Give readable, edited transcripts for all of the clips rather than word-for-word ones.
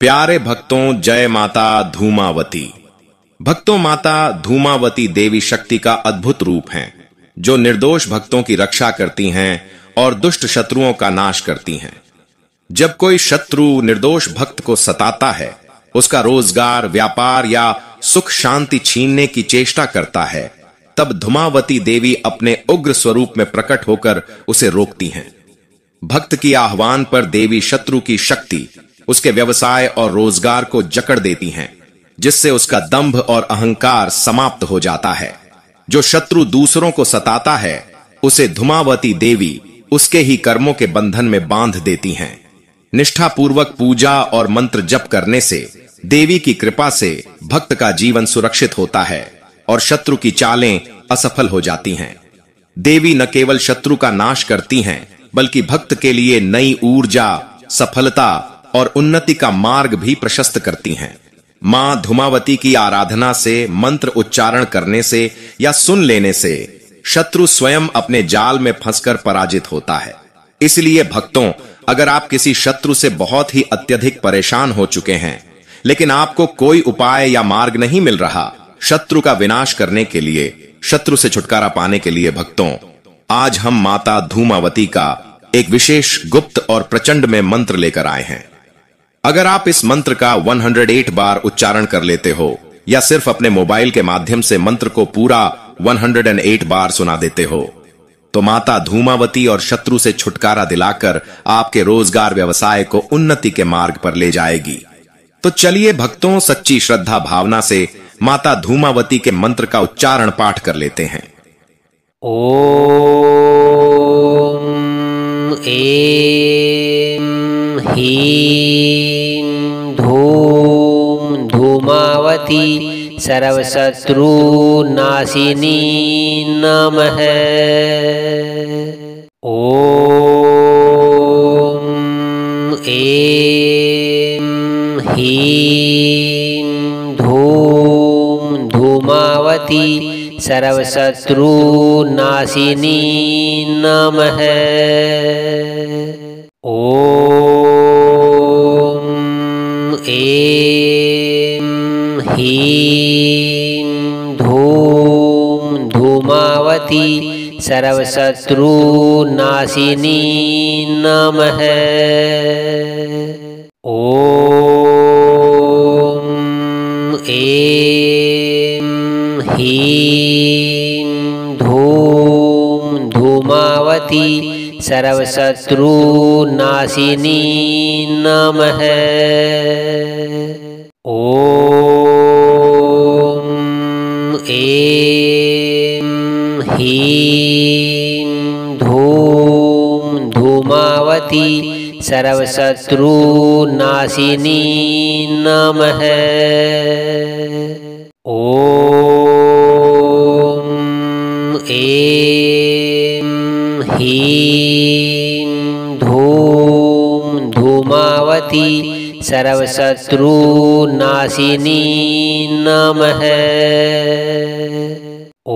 प्यारे भक्तों, जय माता धूमावती। भक्तों, माता धूमावती देवी शक्ति का अद्भुत रूप हैं, जो निर्दोष भक्तों की रक्षा करती हैं और दुष्ट शत्रुओं का नाश करती हैं। जब कोई शत्रु निर्दोष भक्त को सताता है, उसका रोजगार, व्यापार या सुख शांति छीनने की चेष्टा करता है, तब धूमावती देवी अपने उग्र स्वरूप में प्रकट होकर उसे रोकती हैं। भक्त की आह्वान पर देवी शत्रु की शक्ति उसके व्यवसाय और रोजगार को जकड़ देती हैं, जिससे उसका दंभ और अहंकार समाप्त हो जाता है। जो शत्रु दूसरों को सताता है, उसे धूमावती देवी उसके ही कर्मों के बंधन में बांध देती हैं। निष्ठापूर्वक पूजा और मंत्र जप करने से, देवी की कृपा से भक्त का जीवन सुरक्षित होता है और शत्रु की चालें असफल हो जाती हैं। देवी न केवल शत्रु का नाश करती हैं, बल्कि भक्त के लिए नई ऊर्जा, सफलता और उन्नति का मार्ग भी प्रशस्त करती हैं। मां धूमावती की आराधना से, मंत्र उच्चारण करने से या सुन लेने से शत्रु स्वयं अपने जाल में फंसकर पराजित होता है। इसलिए भक्तों, अगर आप किसी शत्रु से बहुत ही अत्यधिक परेशान हो चुके हैं, लेकिन आपको कोई उपाय या मार्ग नहीं मिल रहा शत्रु का विनाश करने के लिए, शत्रु से छुटकारा पाने के लिए, भक्तों, आज हम माता धूमावती का एक विशेष गुप्त और प्रचंड में मंत्र लेकर आए हैं। अगर आप इस मंत्र का 108 बार उच्चारण कर लेते हो या सिर्फ अपने मोबाइल के माध्यम से मंत्र को पूरा 108 बार सुना देते हो, तो माता धूमावती और शत्रु से छुटकारा दिलाकर आपके रोजगार, व्यवसाय को उन्नति के मार्ग पर ले जाएगी। तो चलिए भक्तों, सच्ची श्रद्धा भावना से माता धूमावती के मंत्र का उच्चारण पाठ कर लेते हैं। ओम ऐं ह्रीं धूम धूमावती सर्वशत्रुनाशिनी नमः। ओम ऐं ह्रीं धूम धूमावती सर्वशत्रुनाशिनी नमः। ओम ऐं ह्रीं धूम धूमावती सर्वशत्रुनाशिनी नमः। ओम ऐं ह्रीं धूम धूमावती सर्वशत्रुनाशिनी नमः। ओम ऐं ह्रीं धूम धूमावती सर्वशत्रुनाशिनी नमः। ओम ऐं ह्रीं धूम धूमावती सर्वशत्रुनाशिनी नमः।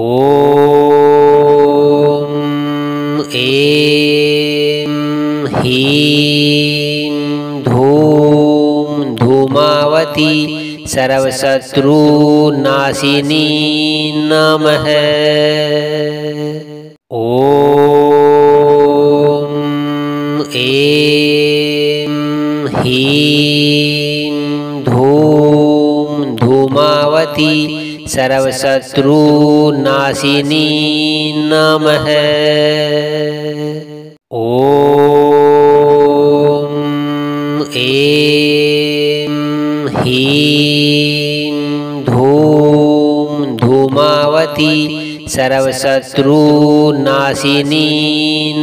ओम ऐं ह्रीं धूम धूमावती सर्वशत्रुनाशिनी नमः। ओम ऐं ह्रीं धूम धूमावती सर्वशत्रुनाशिनी नमः। ओम ऐं ह्रीं धूम धूमावती सर्वशत्रुनाशिनी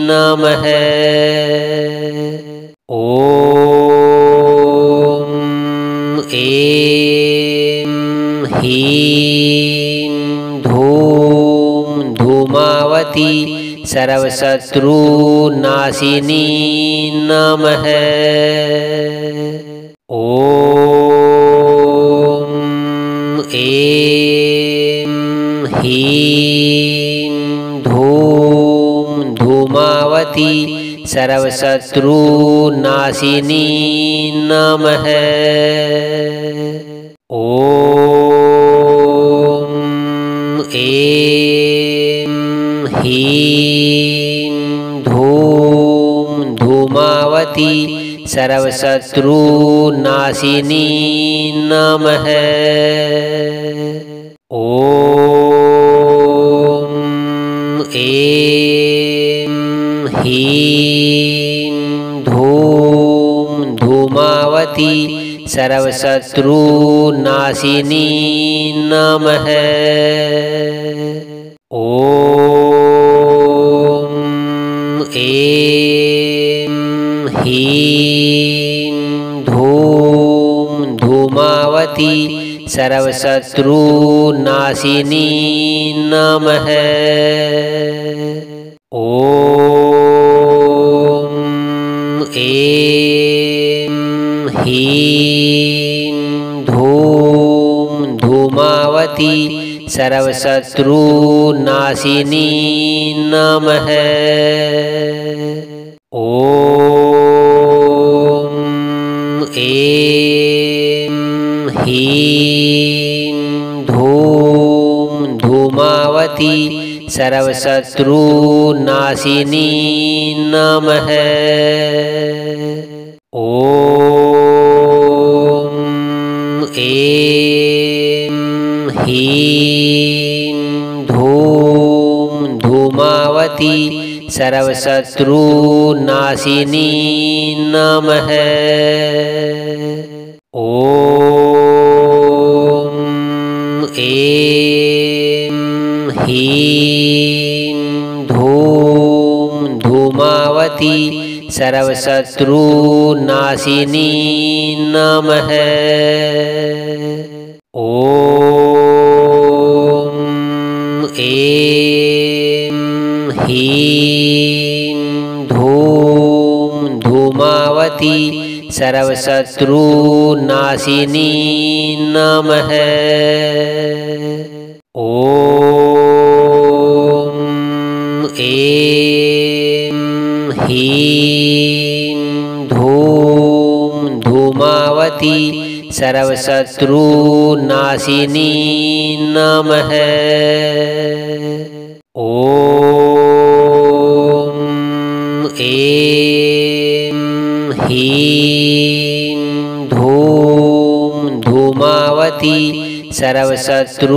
नमः। ओम ऐं ह्रीं धूम धूमावती सर्वशत्रुनाशिनी नमः। ओम ऐं ह्रीं धूम धूमावती सर्वशत्रुनाशिनी नमः। ॐ ऐं ह्रीं धूम धूमावती सर्वशत्रुनाशिनी नमः। ॐ ऐं ह्रीं धूम धूमावती सर्वशत्रुनाशिनी नमः। ॐ ऐं ह्रीं धूम धूमावती सर्वशत्रुनाशिनी नमः। ॐ ऐं ह्रीं धूम धूमावती सर्वशत्रुनाशिनी नमः। ॐ ऐं ह्रीं धूम धूमावती सर्वशत्रुनाशिनी नमः। ॐ ऐं ह्रीं धूम धूमावती सर्वशत्रुनाशिनी नमः। ॐ ऐं ह्रीं धूम धूमावती सर्वशत्रुनाशिनी नमः। ॐ ऐं ह्रीं धूम धूमावती सर्वशत्रुनाशिनी नमः। ॐ ऐं ह्रीं धूम धूमावती सर्वशत्रुनाशिनी नमः। ॐ ऐं ह्रीं धूम धूमावती सर्वशत्रुनाशिनी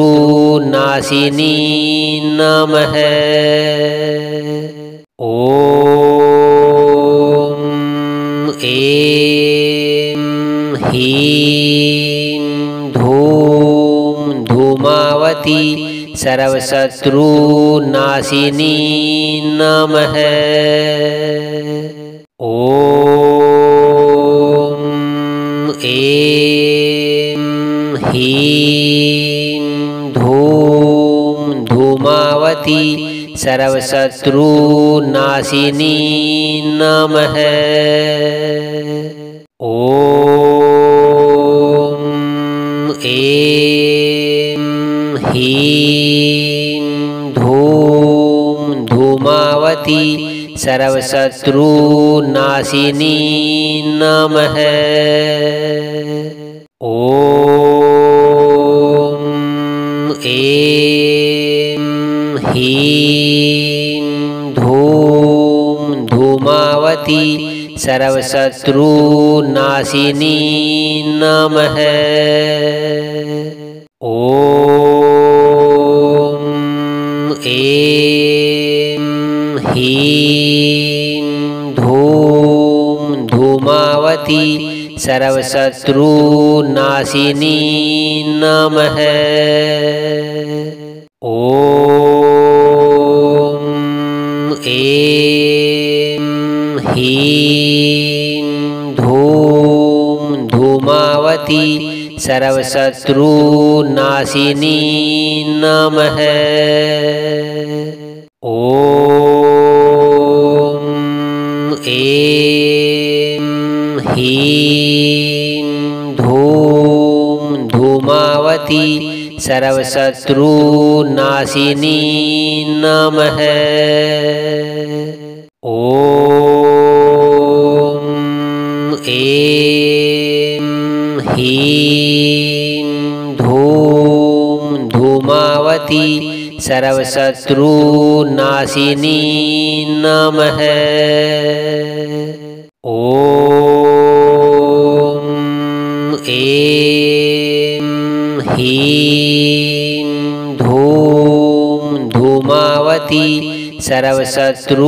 नमः। ॐ ऐं ह्रीं धूम धूमावती सर्वशत्रुनाशिनी नमः। ॐ ऐं ह्रीं धूम धूमावती सर्वशत्रुनाशिनी नमः। ॐ ऐं ह्रीं धूम धूमावती सर्वशत्रुनाशिनी नमः। ॐ ऐं ह्रीं धूम धूमावती सर्वशत्रुनाशिनी नमः। ॐ ऐं ह्रीं धूम धूमावती सर्वशत्रुनाशिनी नमः। ॐ ऐं ह्रीं धूम धूमावती सर्वशत्रुनाशिनी नमः। ॐ ऐं ह्रीं धूम धूमावती सर्वशत्रुनाशिनी नमः। ॐ ऐं ह्रीं धूं धूमावती सर्वशत्रुनाशिनी नमः। ॐ ऐं ह्रीं धूं धूमावती सर्वशत्रुनाशिनी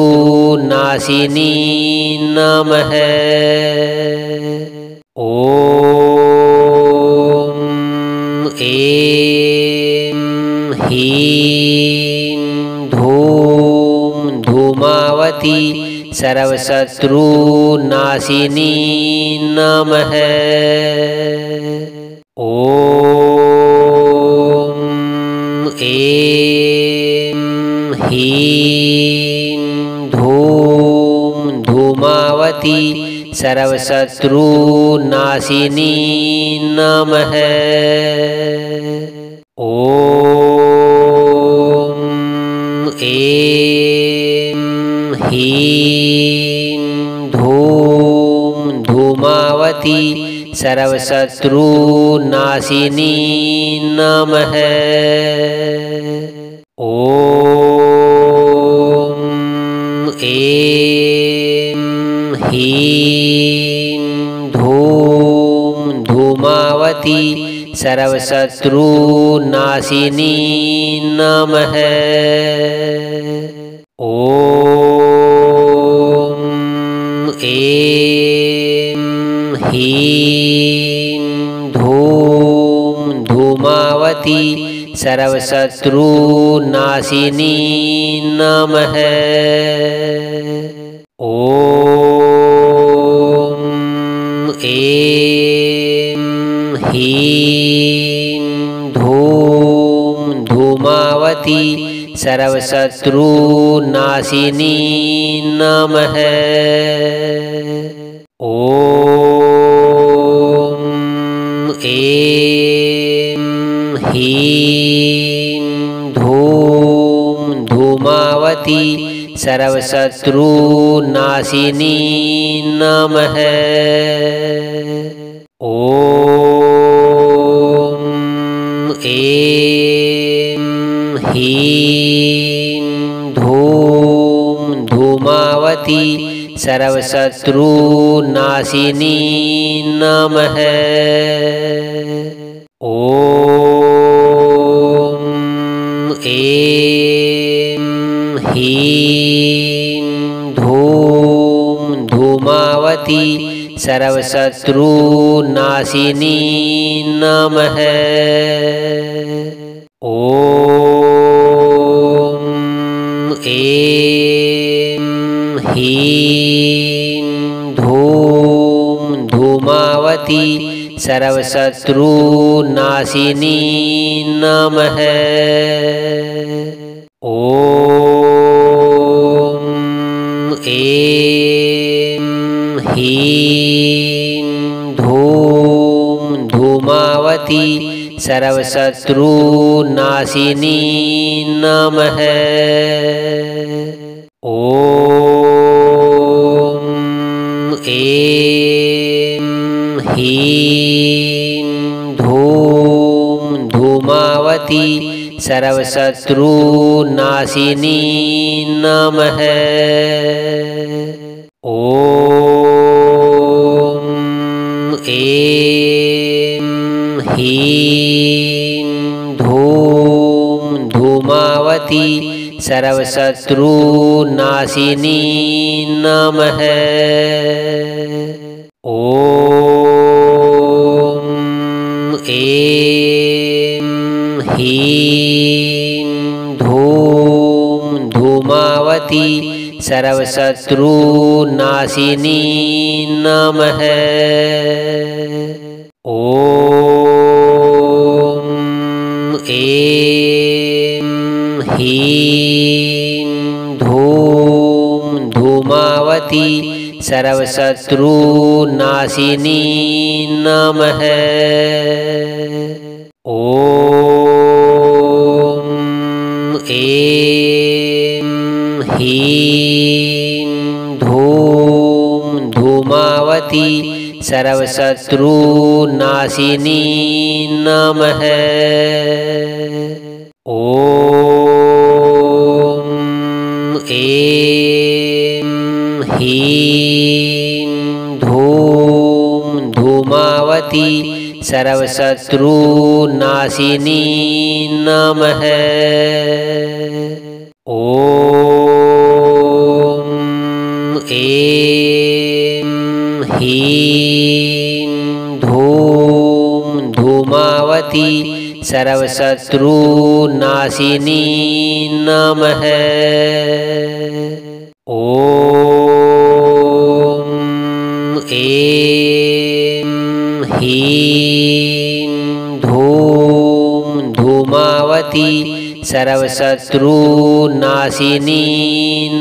नमः। ॐ ऐं ह्रीं धूं धूमावती सर्वशत्रुनाशिनी नमः। ॐ ऐं ह्रीं धूं धूमावती सर्वशत्रुनाशिनी नमः। ॐ ऐं ह्रीं धूं धूमावती सर्वशत्रुनाशिनी नमः। ॐ ऐं ह्रीं धूं धूमावती सर्वशत्रुनाशिनी नमः। ॐ ऐं ह्रीं धूं धूमावती सर्वशत्रुनाशिनी नमः। ॐ ऐं ह्रीं धूं धूमावती सर्वशत्रुनाशिनी नमः। ॐ ऐं ह्रीं धूं धूमावती सर्वशत्रुनाशिनी नमः। ॐ ऐं ह्रीं धूं धूमावती सर्वशत्रुनाशिनी नमः। ॐ ऐं ह्रीं धूं धूमावती सर्वशत्रुनाशिनी नमः। ॐ ऐं ह्रीं धूं धूमावती सर्वशत्रुनाशिनी नमः। ॐ ऐं ह्रीं धूं धूमावती सर्वशत्रुनाशिनी नमः। ॐ ऐं ह्रीं धूं धूमावती सर्वशत्रुनाशिनी नमः। ॐ ऐं ह्रीं धूं धूमावती सर्वशत्रुनाशिनी नमः। ॐ ऐं ह्रीं धूं धूमावती सर्वशत्रुनाशिनी नमः। ॐ ऐं ह्रीं धूं धूमावती सर्वशत्रुनाशिनी नमः। ॐ ऐं ह्रीं धूम धूमावती सर्वशत्रुनाशिनी नमः। ॐ ऐं ह्रीं धूम धूमावती सर्वशत्रुनाशिनी नमः। ॐ ऐं ह्रीं धूम धूमावती सर्वशत्रुनाशिनी नमः। ॐ ऐं ह्रीं धूम धूमावती सर्वशत्रुनाशिनी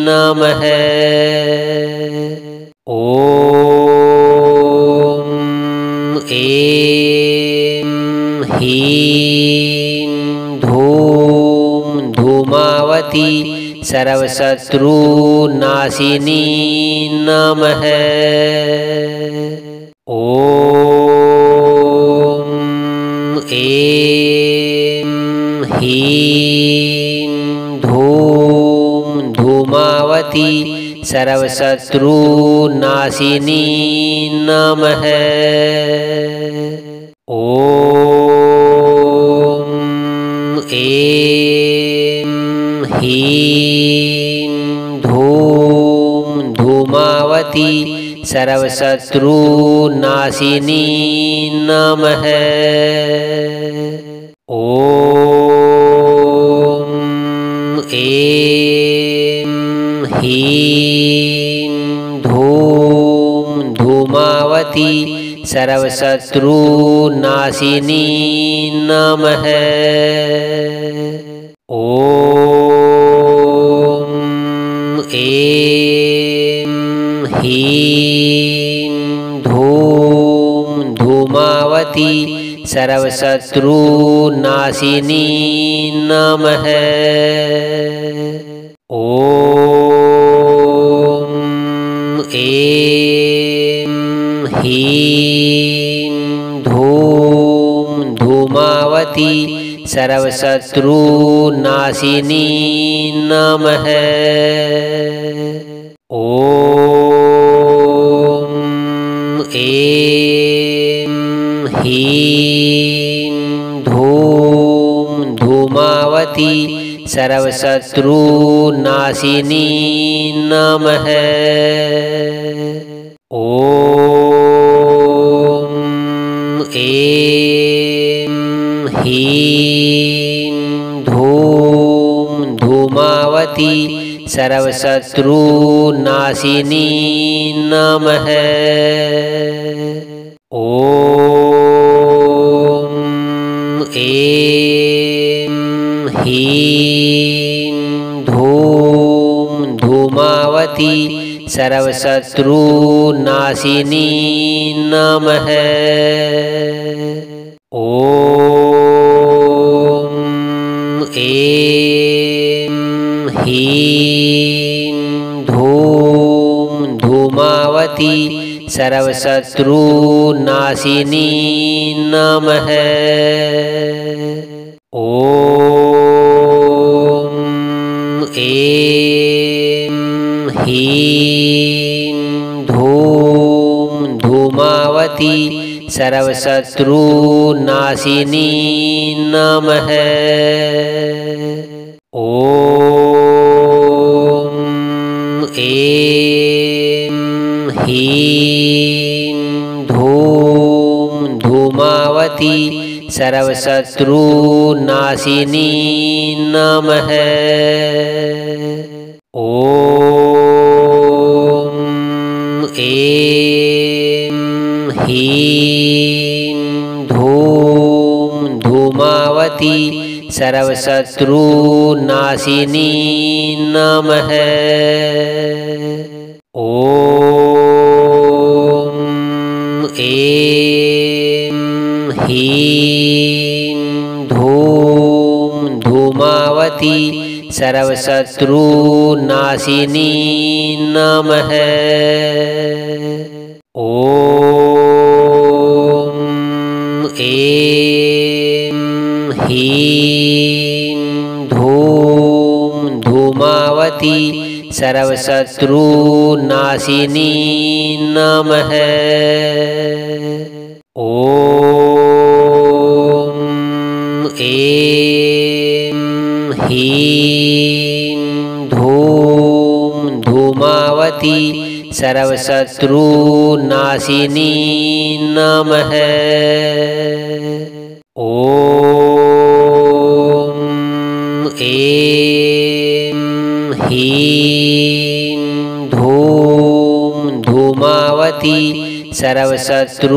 नमः। ॐ ऐं ह्रीं धूम धूमावती सर्वशत्रुनाशिनी नमः। ॐ ऐं ह्रीं धूम धूमावती सर्वशत्रुनाशिनी नमः। ॐ ऐं ह्रीं धूम धूमावती सर्वशत्रुनाशिनी नमः। ॐ ऐं ह्रीं धूम धूमावती सर्वशत्रुनाशिनी नमः। ॐ ऐं ह्रीं धूम धूमावती सर्वशत्रुनाशिनी नमः। ॐ ऐं ह्रीं धूम धूमावती सर्वशत्रुनाशिनी नमः। ॐ ऐं ह्रीं धूम धूमावती सर्वशत्रुनाशिनी नमः। ॐ ऐं ह्रीं धूम धूमावती सर्वशत्रुनाशिनी नमः। ॐ ऐं ह्रीं धूम धूमावती सर्वशत्रुनाशिनी नमः। ॐ ऐं ह्रीं धूम धूमावती सर्वशत्रुनाशिनी नमः। ॐ ऐं ह्रीं धूम धूमावती सर्वशत्रुनाशिनी नमः। ॐ ऐं ह्रीं धूम धूमावती सर्वशत्रुनाशिनी नमः। ॐ ऐं ह्रीं धूम धूमावती सर्वशत्रुनाशिनी नमः। ॐ ऐं ह्रीं धूम धूमावती सर्वशत्रुनाशिनी नमः। ॐ ऐं ह्रीं धूम धूमावती सर्वशत्रुनाशिनी नमः। ॐ ऐं ह्रीं धूम धूमावती सर्वशत्रुनाशिनी नमः। ॐ ऐं ह्रीं धूम धूमावती सर्वशत्रुनाशिनी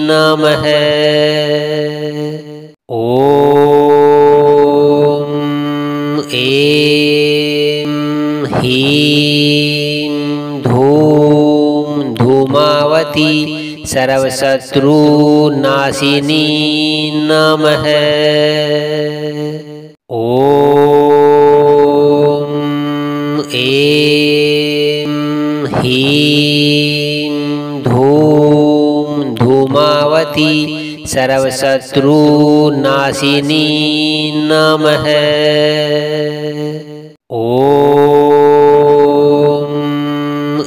नमः। ॐ ऐं ह्रीं धूम धूमावती सर्वशत्रुनाशिनी नमः। ॐ ऐं ह्रीं धूम धूमावती सर्वशत्रुनाशिनी नमः। ॐ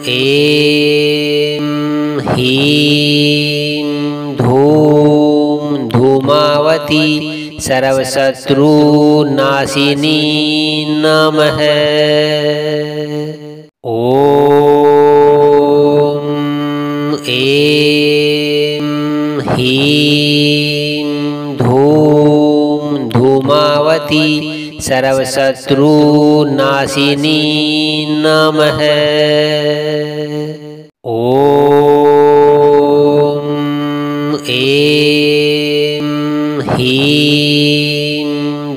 ऐं ह्रीं धूम धूमावती सर्वशत्रुनाशिनी नमः। ॐ ऐं ह्रीं धूम धूमावती सर्वशत्रुनाशिनी नमः। ॐ ऐं ह्रीं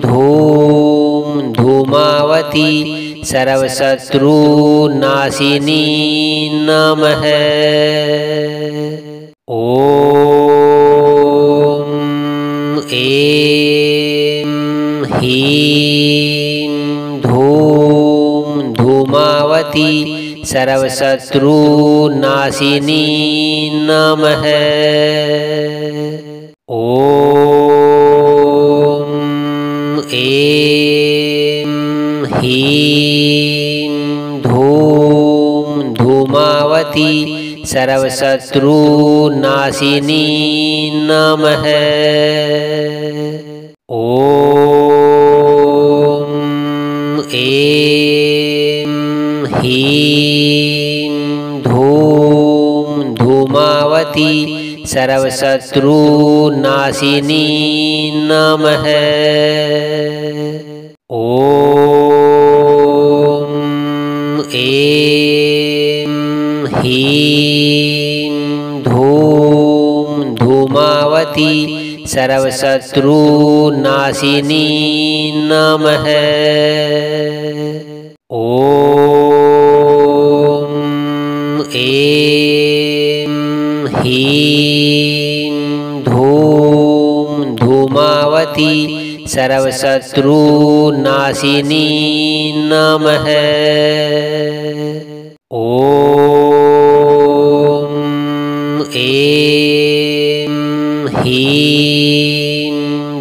धूम धूमावती सर्वशत्रुनाशिनी नमः। ॐ ऐं ह्रीं धूम धूमावती सर्वशत्रुनाशिनी नमः। ॐ ऐं ह्रीं धूम धूमावती सर्वशत्रुनाशिनी नमः। ॐ ऐं ह्रीं धूम धूमावती सर्वशत्रुनाशिनी नमः। ॐ ऐं ह्रीं धूम धूमावती सर्वशत्रुनाशिनी नमः। ॐ ऐं ह्रीं धूम धूमावती सर्वशत्रुनाशिनी नमः। ॐ ऐं ह्रीं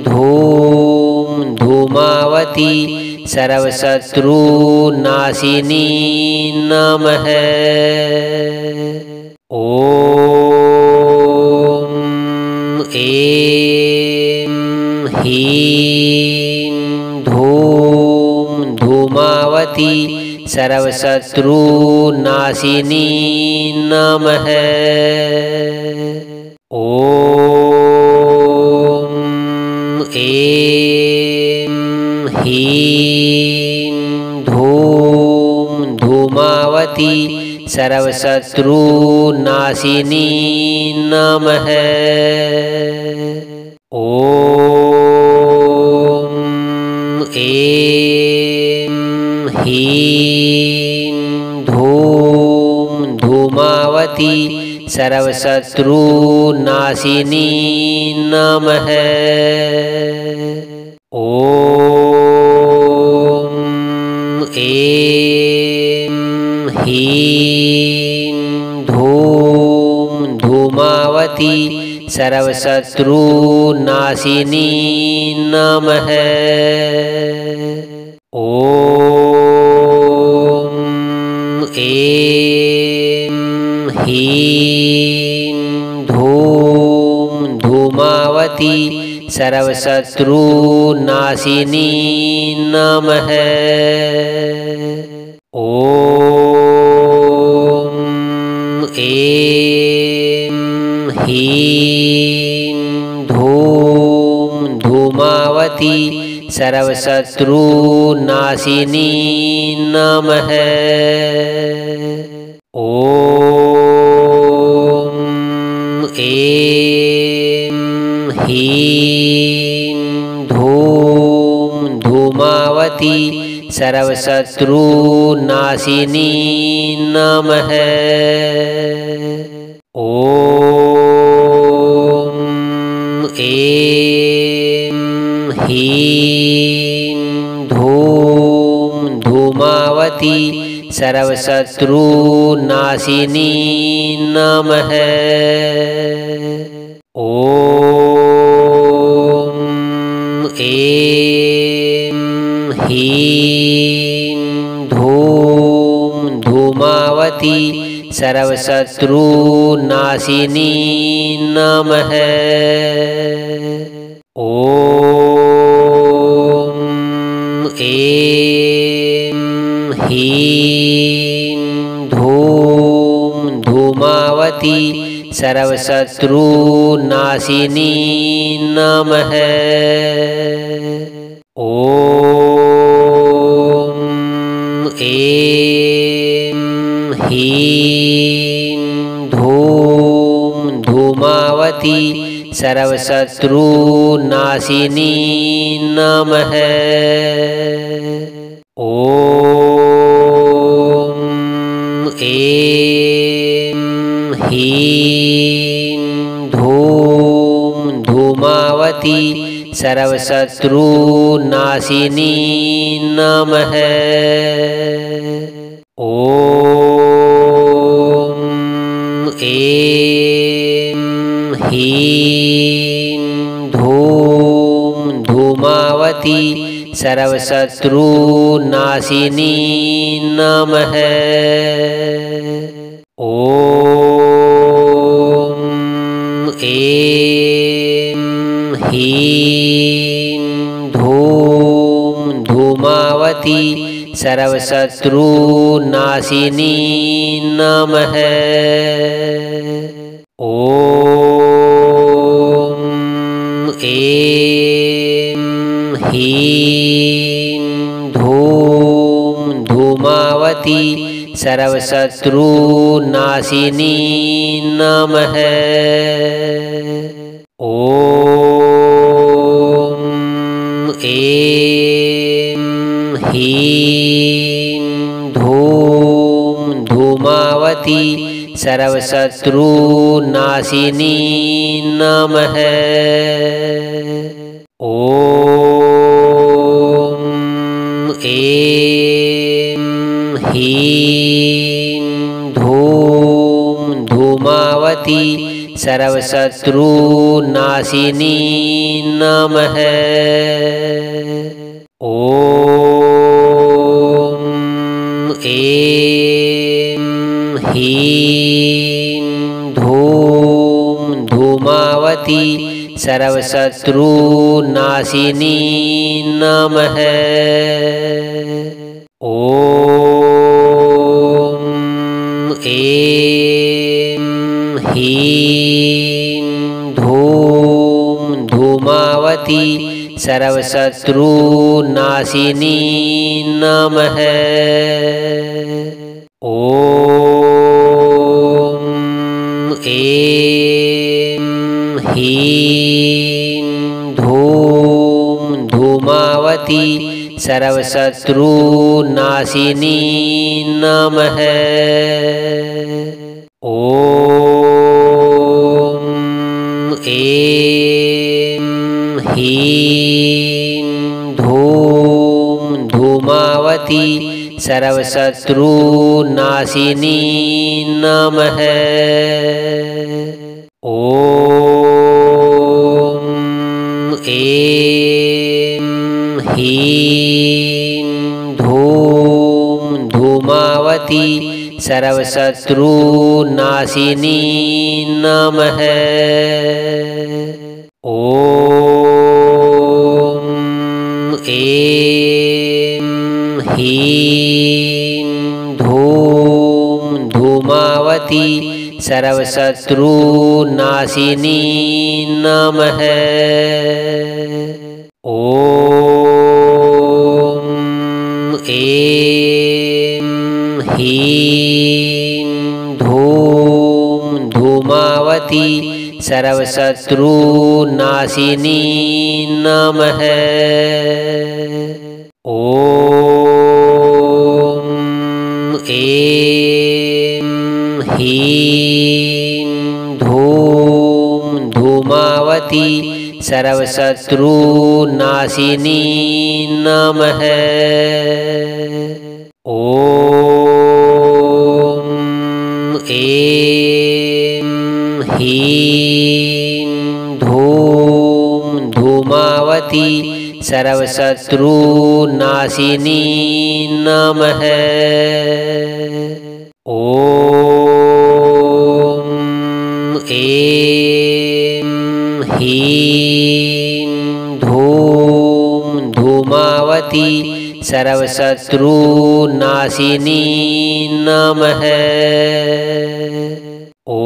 धूम धूमावती सर्वशत्रुनाशिनी नमः। ॐ ऐं ह्रीं धूम धूमावती सर्वशत्रुनाशिनी नमः। ॐ ऐं ह्रीं धूम धूमावती सर्वशत्रुनाशिनी नमः। ॐ ऐं ह्रीं धूम धूमावती सर्वशत्रुनाशिनी नमः। ॐ ह्रीं धूं धूमावती सर्वशत्रुनाशिनी नमः। ॐ ऐं ह्रीं धूं धूमावती सर्वशत्रुनाशिनी नमः। ॐ ऐं ह्रीं धूं धूमावती सर्वशत्रुनाशिनी नमः। ॐ ऐं ह्रीं धूं धूमावती सर्वशत्रुनाशिनी नमः। ॐ ऐं ह्रीं धूं धूमावती सर्वशत्रुनाशिनी नमः। ॐ ऐं ह्रीं धूं धूमावती सर्वशत्रुनाशिनी नमः। ॐ ऐं ह्रीं धूं धूमावती सर्वशत्रुनाशिनी नमः। ॐ ऐं ह्रीं धूं धूमावती सर्वशत्रुनाशिनी नमः। ॐ ऐं ह्रीं धूं धूमावती सर्वशत्रुनाशिनी नमः। ॐ ऐं ह्रीं धूं धूमावती सर्वशत्रुनाशिनी नमः। ॐ ऐं ह्रीं धूं धूमावती सर्वशत्रुनाशिनी नमः। ॐ ऐं ह्रीं धूं धूमावती सर्वशत्रुनाशिनी नमः। ॐ ऐं ह्रीं धूं धूमावती सर्वशत्रुनाशिनी नमः। ॐ ऐं ह्रीं धूं धूमावती सर्वशत्रुनाशिनी नमः। ॐ ऐं ह्रीं धूं धूमावती सर्वशत्रुनाशिनी नमः। ॐ ऐं ह्रीं धूं धूमावती सर्वशत्रुनाशिनी नमः। ॐ ऐं ह्रीं धूं धूमावती सर्वशत्रुनाशिनी नमः। ॐ ऐं ह्रीं धूं धूमावती सर्वशत्रुनाशिनी नमः। ॐ ऐं ह्रीं धूम धूमावती सर्वशत्रुनाशिनी नमः। ॐ ऐं ह्रीं धूम धूमावती सर्वशत्रुनाशिनी नमः। ॐ ऐं ह्रीं धूम धूमावती सर्वशत्रुनाशिनी नमः। ॐ ऐं ह्रीं धूम धूमावती सर्वशत्रुनाशिनी नमः। ॐ ऐं ह्रीं धूम धूमावती सर्वशत्रुनाशिनी नमः। ॐ ऐं ह्रीं धूम धूमावती सर्वशत्रुनाशिनी नमः। ॐ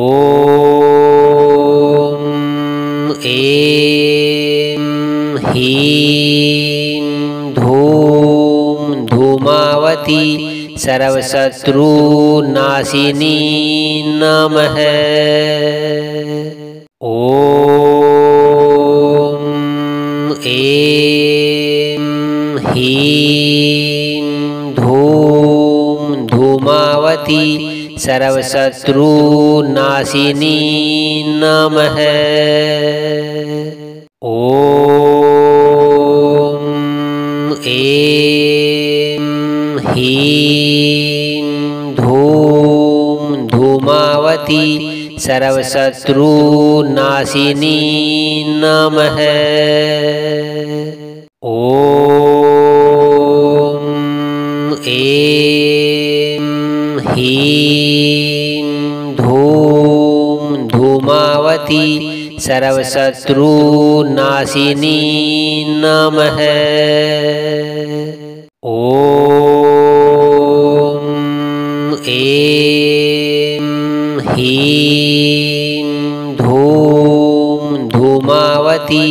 ऐं ह्रीं धूम धूमावती सर्वशत्रुनाशिनी नमः। ॐ ऐं ह्रीं धूम धूमावती सर्वशत्रुनाशिनी नमः। ॐ ऐं ह्रीं धूम धूमावती सर्वशत्रुनाशिनी नमः। ॐ ऐं ह्रीं धूम धूमावती सर्वशत्रुनाशिनी नमः। ॐ ऐं ह्रीं धूम धूमावती